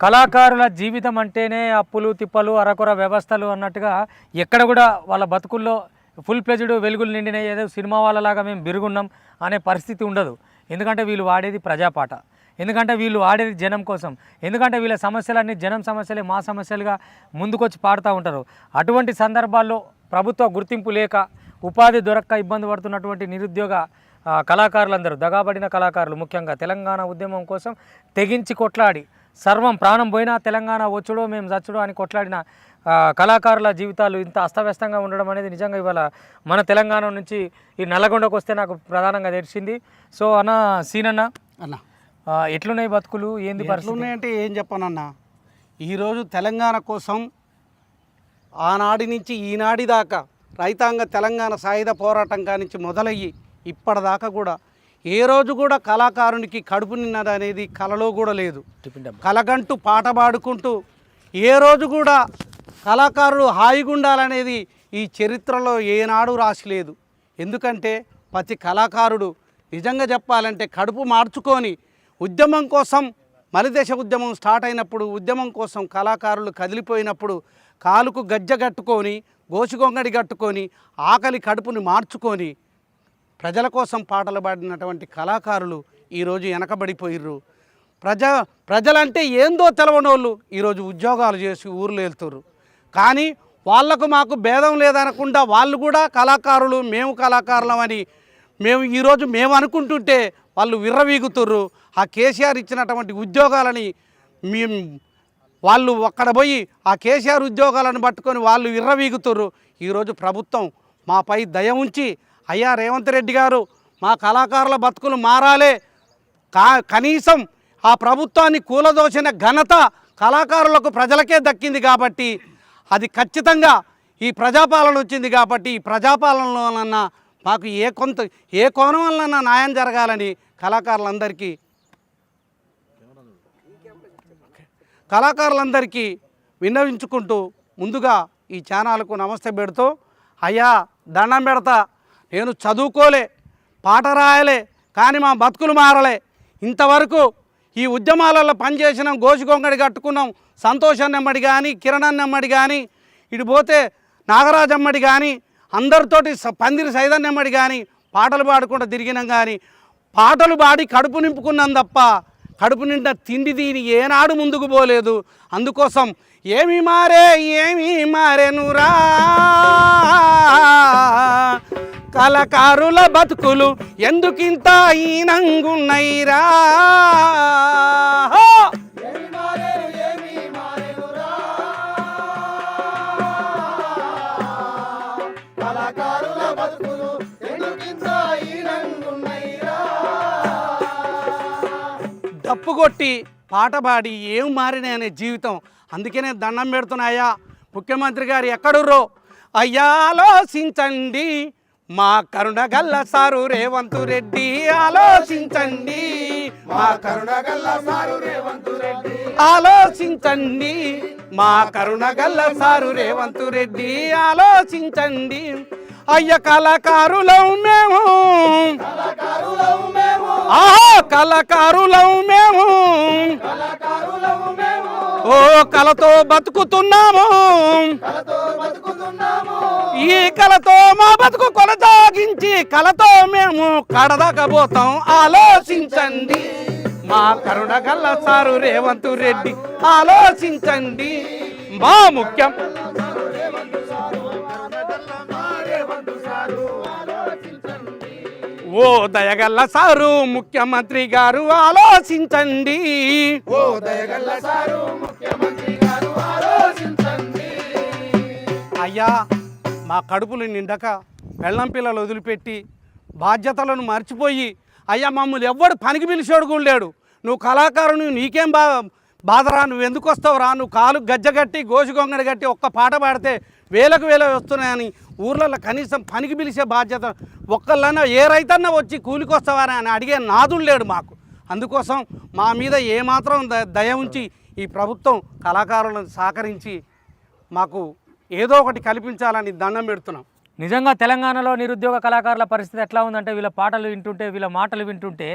కళాకారుల జీవితం అంటేనే అప్పులు తిప్పలు అరకొర వ్యవస్థలు అన్నట్టుగా ఎక్కడ కూడా వాళ్ళ బతుకుల్లో ఫుల్ ప్లెజ్డ్ వెలుగులు నిండిన ఏదో సినిమా వాళ్ళలాగా మేము బిరుగున్నాం అనే పరిస్థితి ఉండదు. ఎందుకంటే వీళ్ళు వాడేది ప్రజాపాట, ఎందుకంటే వీళ్ళు వాడేది జనం కోసం, ఎందుకంటే వీళ్ళ సమస్యలన్నీ జనం సమస్యలే మా సమస్యలుగా ముందుకొచ్చి పాడుతూ ఉంటారు. అటువంటి సందర్భాల్లో ప్రభుత్వ గుర్తింపు లేక ఉపాధి దొరక్క ఇబ్బంది పడుతున్నటువంటి నిరుద్యోగ కళాకారులందరూ, దగాబడిన కళాకారులు ముఖ్యంగా తెలంగాణ ఉద్యమం కోసం తెగించి కొట్లాడి సర్వం ప్రాణం పోయినా తెలంగాణ వచ్చుడో మేము చచ్చుడో అని కొట్లాడిన కళాకారుల జీవితాలు ఇంత అస్తవ్యస్తంగా ఉండడం అనేది నిజంగా ఇవాళ మన తెలంగాణ నుంచి ఈ నల్లగొండకు వస్తే నాకు ప్రధానంగా తెలిసింది. సో అన్న సీనన్న అన్న ఎట్లున్నాయి బతుకులు, ఏంది పరిస్థితి ఉన్నాయంటే ఏం చెప్పనన్నా, ఈరోజు తెలంగాణ కోసం ఆనాడి నుంచి ఈనాడి దాకా రైతాంగ తెలంగాణ సాయుధ పోరాటం కానించి మొదలయ్యి ఇప్పటిదాకా కూడా ఏ రోజు కూడా కళాకారునికి కడుపు నిన్నదనేది కలలో కూడా లేదు. కలగంటూ పాట పాడుకుంటూ ఏ రోజు కూడా కళాకారుడు హాయిగా ఉండాలనేది ఈ చరిత్రలో ఏనాడు రాసి లేదు. ఎందుకంటే ప్రతి కళాకారుడు నిజంగా చెప్పాలంటే కడుపు మార్చుకొని ఉద్యమం కోసం మలిదశ ఉద్యమం స్టార్ట్ అయినప్పుడు ఉద్యమం కోసం కళాకారులు కదిలిపోయినప్పుడు కాలుకు గజ్జ కట్టుకొని గోసిగొంగడి కట్టుకొని ఆకలి కడుపుని మార్చుకొని ప్రజల కోసం పాటలు పాడినటువంటి కళాకారులు ఈరోజు వెనకబడిపోయిర్రు. ప్రజలంటే ఏందో తెలవనోళ్ళు ఈరోజు ఉద్యోగాలు చేసి ఊర్లు వెళ్తుర్రు. కానీ వాళ్లకు మాకు భేదం లేదనకుండా వాళ్ళు కూడా కళాకారులు, మేము కళాకారులమని ఈరోజు మేము అనుకుంటుంటే వాళ్ళు విర్రవీగుతుర్రు. ఆ కేసీఆర్ ఇచ్చినటువంటి ఉద్యోగాలని వాళ్ళు అక్కడ పోయి ఆ కేసీఆర్ ఉద్యోగాలను పట్టుకొని వాళ్ళు విర్రవీగుతుర్రు. ఈరోజు ప్రభుత్వం మాపై దయ ఉంచి, అయ్యా రేవంత్ రెడ్డి గారు మా కళాకారుల బతుకులు మారాలే, కనీసం ఆ ప్రభుత్వాన్ని కూలదోసిన ఘనత కళాకారులకు ప్రజలకే దక్కింది కాబట్టి అది ఖచ్చితంగా ఈ ప్రజాపాలన వచ్చింది కాబట్టి ఈ ప్రజాపాలనలోనన్నా మాకు ఏ కోణం వలన న్యాయం జరగాలని కళాకారులందరికీ విన్నవించుకుంటూ ముందుగా ఈ ఛానల్కు నమస్తే పెడుతూ, అయ్యా దండం పెడతా, నేను చదువుకోలే, పాట రాయలే, కానీ మా బతుకులు మారలే. ఇంతవరకు ఈ ఉద్యమాలలో పనిచేసినాం, గోసిగొంగడి కట్టుకున్నాం, సంతోష్ అన్నమ్మడి కానీ, కిరణ్ అన్నమ్మడి కానీ, ఇటు పోతే నాగరాజమ్మడి కానీ, అందరితోటి పందిరి సైదన్నమ్మడి కానీ పాటలు పాడుకుంటూ తిరిగినాం. కానీ పాటలు పాడి కడుపు నింపుకున్నాం తప్ప కడుపు నిండా తిండి దీని ఏనాడు ముందుకు పోలేదు. అందుకోసం ఏమి మారేనురా కళాకారుల బతుకులు ఎందుకింత ఈనంగున్నైరా. డప్పు కొట్టి పాట పాడి ఏం మారినాయి అనే జీవితం. అందుకనే దండం పెడుతున్నాయా ముఖ్యమంత్రి గారు ఎక్కడుర్రో అయ్యా ఆలోచించండి, మా కరుణగల్ల సారు రేవంత్ రెడ్డి ఆలోచించండి, మా కరుణగల్ల సారు రేవంత్ రెడ్డి ఆలోచించండి, మా కరుణగల్ల సారు రేవంత్ రెడ్డి ఆలోచించండి. అయ్య కళాకారులం మేము, కళాకారులం మేము, ఓ కళతో బతుకుతున్నాము, ఈ కళతో మా బతుకు కొనసాగించి కళతో మేము కడదకపోతాం. ఆలోచించండి, మా కరుణగల్ల సారు రేవంత్ రెడ్డి ఆలోచించండి, మా ముఖ్యం ఓ దయగల్ల సారు ముఖ్యమంత్రి గారు ఆలోచించండి, ఓ దయగల్ల సారు ముఖ్యమంత్రి గారు ఆలోచించండి. అయ్యా మా కడుపులు నిండక పెళ్ళం పిల్లలు వదిలిపెట్టి బాధ్యతలను మర్చిపోయి, అయ్యా మమ్మల్ని ఎవ్వడు పనికి పిలిచాడు కూడా లేడు. నువ్వు కళాకారుని, నీకేం బాధరా, నువ్వు ఎందుకు వస్తావురా, నువ్వు కాలు గజ్జగట్టి గోసిగొంగడి కట్టి ఒక్క పాట పాడితే వేలకు వేల వస్తున్నాయని ఊర్లలో కనీసం పనికి పిలిచే బాధ్యత ఒక్కళ్ళన్నా ఏ రైతన్నా వచ్చి కూలికొస్తావారా అని అడిగే నాదుడు లేడు మాకు. అందుకోసం మా మీద ఏమాత్రం దయ ఉంచి ఈ ప్రభుత్వం కళాకారులను సహకరించి మాకు ఏదో ఒకటి కల్పించాలని దండం పెడుతున్నాం. నిజంగా తెలంగాణలో నిరుద్యోగ కళాకారుల పరిస్థితి ఎట్లా ఉందంటే వీళ్ళ పాటలు వింటుంటే వీళ్ళ మాటలు వింటుంటే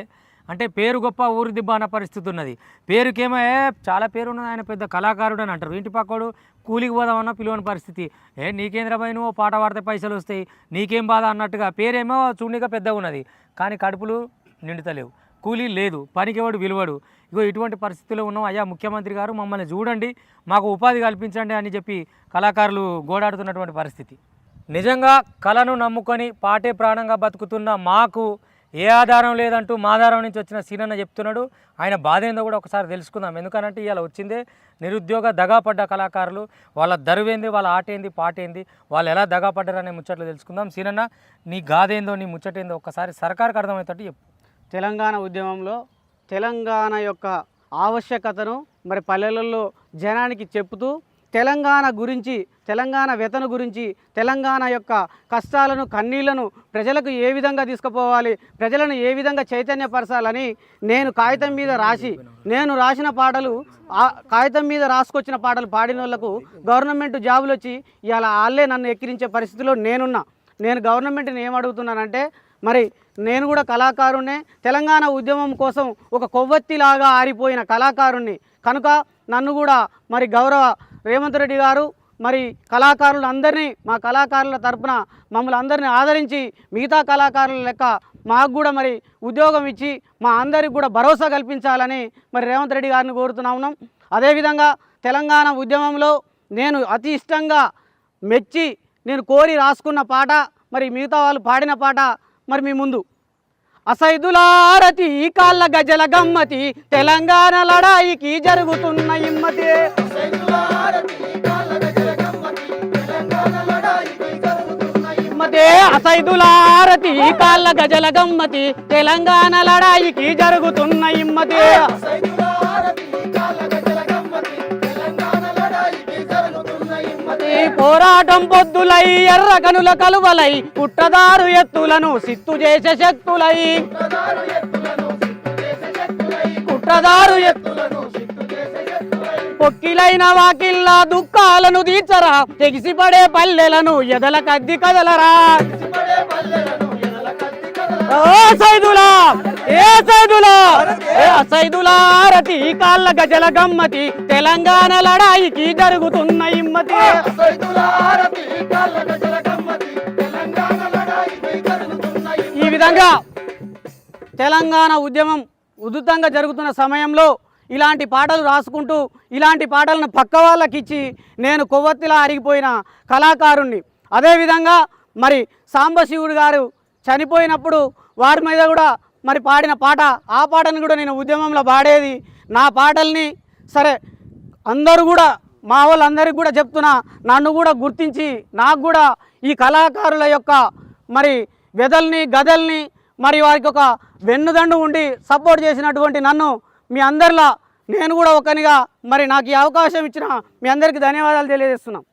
అంటే పేరు గొప్ప ఊరు దిబ్బ అన్న పరిస్థితి ఉన్నది. పేరుకేమో చాలా పేరు ఉన్నది, ఆయన పెద్ద కళాకారుడు అని అంటారు. ఇంటి పక్కడు కూలికి పోదామన్నా పిలువని పరిస్థితి. నీకేంద్రపై నువ్వు పాట పాడితే పైసలు వస్తాయి, నీకేం బాధ అన్నట్టుగా పేరేమో చూడనిగా పెద్దగా ఉన్నది, కానీ కడుపులు నిండుతలేవు, కూలీ లేదు, పనికి ఎవడు విలువడు. ఇగో ఇటువంటి పరిస్థితుల్లో ఉన్నాం. అయ్యా ముఖ్యమంత్రి గారు మమ్మల్ని చూడండి, మాకు ఉపాధి కల్పించండి అని చెప్పి కళాకారులు గోడాడుతున్నటువంటి పరిస్థితి. నిజంగా కళను నమ్ముకొని పాటే ప్రాణంగా బతుకుతున్న మాకు ఏ ఆధారం లేదంటూ మా ఆధారం నుంచి వచ్చిన సీనన్న చెప్తున్నాడు. ఆయన బాధ ఏందో కూడా ఒకసారి తెలుసుకుందాం. ఎందుకనంటే ఇవాళ వచ్చిందే నిరుద్యోగ దగాపడ్డ కళాకారులు, వాళ్ళ దరువేంది, వాళ్ళ ఆట ఏంది, పాట ఏంది, వాళ్ళు ఎలా దగాపడ్డారనే ముచ్చట్లు తెలుసుకుందాం. సీనన్న, నీ గాదేందో నీ ముచ్చటేందో ఒక్కసారి సర్కార్కి అర్థమవుతాడు చెప్పు. తెలంగాణ ఉద్యమంలో తెలంగాణ యొక్క ఆవశ్యకతను మరి పల్లెలలో జనానికి చెప్తూ తెలంగాణ గురించి, తెలంగాణ వ్యతను గురించి, తెలంగాణ యొక్క కష్టాలను కన్నీళ్లను ప్రజలకు ఏ విధంగా తీసుకుపోవాలి, ప్రజలను ఏ విధంగా చైతన్యపరచాలని నేను కాగితం మీద రాసి, నేను రాసిన పాటలు కాగితం మీద రాసుకొచ్చిన పాటలు పాడిన వాళ్ళకు గవర్నమెంట్ జాబులు వచ్చి ఇవాళ వాళ్ళే నన్ను ఎక్కిరించే పరిస్థితిలో నేనున్నా. నేను గవర్నమెంట్ని ఏమడుగుతున్నానంటే, మరి నేను కూడా కళాకారుణ్ణే, తెలంగాణ ఉద్యమం కోసం ఒక కొవ్వొత్తిలాగా ఆరిపోయిన కళాకారుణ్ణి కనుక నన్ను కూడా మరి గౌరవ రేవంత్ రెడ్డి గారు మరి కళాకారులు అందరినీ, మా కళాకారుల తరపున మమ్మల్ని అందరినీ ఆదరించి మిగతా కళాకారుల లెక్క మాకు కూడా మరి ఉద్యోగం ఇచ్చి మా అందరికి కూడా భరోసా కల్పించాలని మరి రేవంత్ రెడ్డి గారిని కోరుతున్నా ఉన్నాం. అదేవిధంగా తెలంగాణ ఉద్యమంలో నేను అతి ఇష్టంగా మెచ్చి నేను కోరి రాసుకున్న పాట, మరి మిగతా వాళ్ళు పాడిన పాట మరి మీ ముందు. అసైదులారతి కాళ్ళ గజల గమ్మతి, తెలంగాణ లడాయికి జరుగుతున్న ఇమ్మతి. అసైదులారతి కాళ్ళ గజల గమ్మతి, తెలంగాణ లడాయికి జరుగుతున్న ఇమ్మతి. పోరాటం పొద్దులై ఎర్ర కనుల కలువలై, కుట్రదారు ఎత్తులను సిత్తు చేసే శక్తులై, కుట్రదారు ఎత్తులను పొక్కిలైన వాకిల్లా దుఃఖాలను తీర్చరా, తెగిసిపడే పల్లెలను ఎదల కద్ది కదలరా. సైదులారతి కాళ్ళ గజల గమ్మతి, తెలంగాణ లడాయికి జరుగుతున్న ఇమ్మతి. ఈ విధంగా తెలంగాణ ఉద్యమం ఉధృతంగా జరుగుతున్న సమయంలో ఇలాంటి పాటలు రాసుకుంటూ ఇలాంటి పాటలను పక్క వాళ్ళకి ఇచ్చి నేను కొవ్వొత్తిలా అరిగిపోయిన కళాకారుణ్ణి. అదేవిధంగా మరి సాంబశివుడు గారు చనిపోయినప్పుడు వారి మీద కూడా మరి పాడిన పాట, ఆ పాటను కూడా నేను ఉద్యమంలో పాడేది. నా పాటల్ని సరే అందరూ కూడా, మా వాళ్ళందరికీ కూడా చెప్తున్నా, నన్ను కూడా గుర్తించి నాకు కూడా ఈ కళాకారుల యొక్క మరి వెదల్ని గదల్ని మరి వారికి ఒక వెన్నుదండు ఉండి సపోర్ట్ చేసినటువంటి నన్ను మీ అందరిలా నేను కూడా ఒకనిగా మరి నాకు ఈ అవకాశం ఇచ్చిన మీ అందరికీ ధన్యవాదాలు తెలియజేస్తున్నాం.